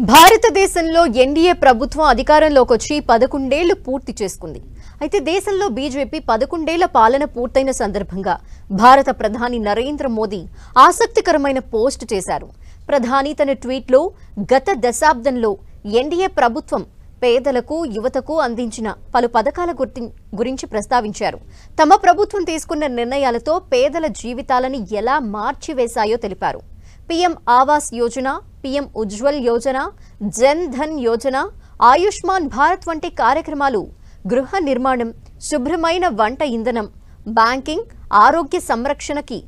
భారతదేశంలో ఎన్డీఏ ప్రభుత్వం అధికారంలోకి వచ్చి 11 ఏళ్లు పూర్తి చేసుకుంది. అయితే దేశంలో బీజేపీ 11 ఏళ్ల పాలన పూర్తయిన సందర్భంగా భారత ప్రధాని నరేంద్ర మోదీ ఆసక్తికరమైన పోస్ట్ చేశారు. ప్రధాని తన ట్వీట్లో గత దశాబ్దంలో ఎన్డీఏ ప్రభుత్వం పేదలకు యువతకు అందించిన పలు పథకాల గురించి ప్రస్తావించారు. తమ ప్రభుత్వం తీసుకున్న నిర్ణయాలతో పేదల జీవితాలను ఎలా మార్చివేశాయో తెలిపారు. పీఎం ఆవాస్ యోజన, పీఎం ఉజ్వల్ యోజన, జన్ ధన్ యోజన, ఆయుష్మాన్ భారత్ వంటి కార్యక్రమాలు గృహ నిర్మాణం, శుభ్రమైన వంట ఇంధనం, బ్యాంకింగ్, ఆరోగ్య సంరక్షణకి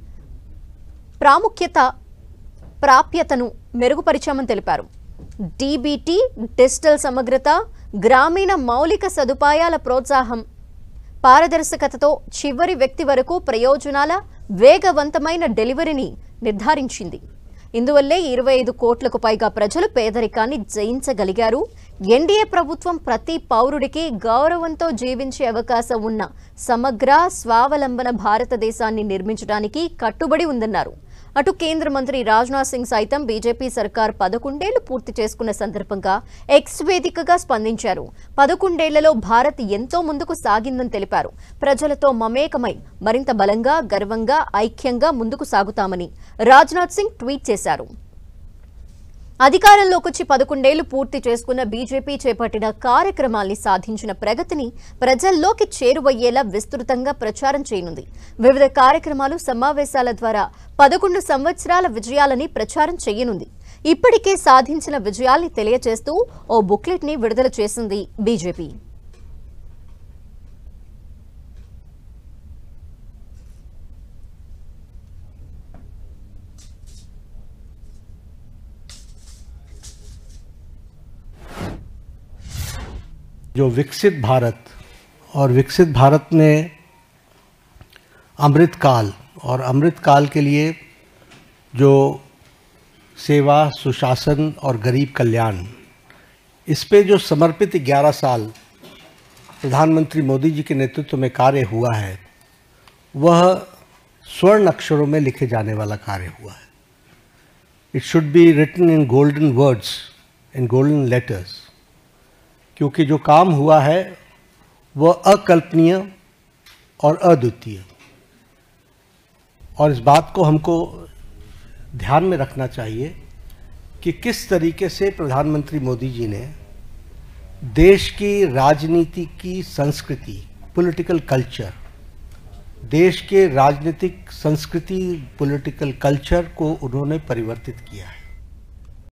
ప్రాప్యతను మెరుగుపరిచామని తెలిపారు. డీబీటీ, డిజిటల్ సమగ్రత, గ్రామీణ మౌలిక సదుపాయాల ప్రోత్సాహం, పారదర్శకతతో చివరి వ్యక్తి వరకు ప్రయోజనాల వేగవంతమైన డెలివరీని నిర్ధారించింది. ఇందువల్లే 25 కోట్లకు పైగా ప్రజలు పేదరికాన్ని జయించగలిగారు. ఎన్డీఏ ప్రభుత్వం ప్రతి పౌరుడికి గౌరవంతో జీవించే అవకాశం ఉన్న సమగ్ర స్వావలంబన భారతదేశాన్ని నిర్మించడానికి కట్టుబడి ఉందన్నారు. అటు కేంద్ర మంత్రి రాజ్నాథ్ సింగ్ సైతం బీజేపీ సర్కార్ 11 ఏళ్లు పూర్తి చేసుకున్న సందర్భంగా ఎక్స్ వేదికగా స్పందించారు. 11 ఏళ్లలో భారత్ ఎంతో ముందుకు సాగిందని తెలిపారు. ప్రజలతో మమేకమై మరింత బలంగా, గర్వంగా, ఐక్యంగా ముందుకు సాగుతామని రాజ్నాథ్ సింగ్ ట్వీట్ చేశారు. అధికారంలోకి వచ్చి 11 ఏళ్లు పూర్తి చేసుకున్న బీజేపీ చేపట్టిన కార్యక్రమాల్ని, సాధించిన ప్రగతిని ప్రజల్లోకి చేరువయ్యేలా విస్తృతంగా ప్రచారం చేయనుంది. వివిధ కార్యక్రమాలు, సమావేశాల ద్వారా 11 సంవత్సరాల విజయాలని ప్రచారం చేయనుంది. ఇప్పటికే సాధించిన విజయాల్ని తెలియజేస్తూ ఓ బుక్లెట్ ని విడుదల చేసింది బీజేపీ. जो विकसित भारत और विकसित भारत में अमृतकाल और अमृतकाल के लिए जो सेवा, सुशासन और गरीब कल्याण, इस पे जो समर्पित 11 साल प्रधानमंत्री मोदी जी के नेतृत्व में कार्य हुआ है, वह स्वर्ण अक्षरों में लिखे जाने वाला कार्य हुआ है. It should be written in golden words, in golden letters, क्योंकि जो काम हुआ है वह अकल्पनीय और अद्वितीय, और इस बात को हमको ध्यान में रखना चाहिए कि किस तरीके से प्रधानमंत्री मोदी जी ने देश की राजनीति की संस्कृति, पॉलिटिकल कल्चर, देश के राजनीतिक संस्कृति, पॉलिटिकल कल्चर को उन्होंने परिवर्तित किया है.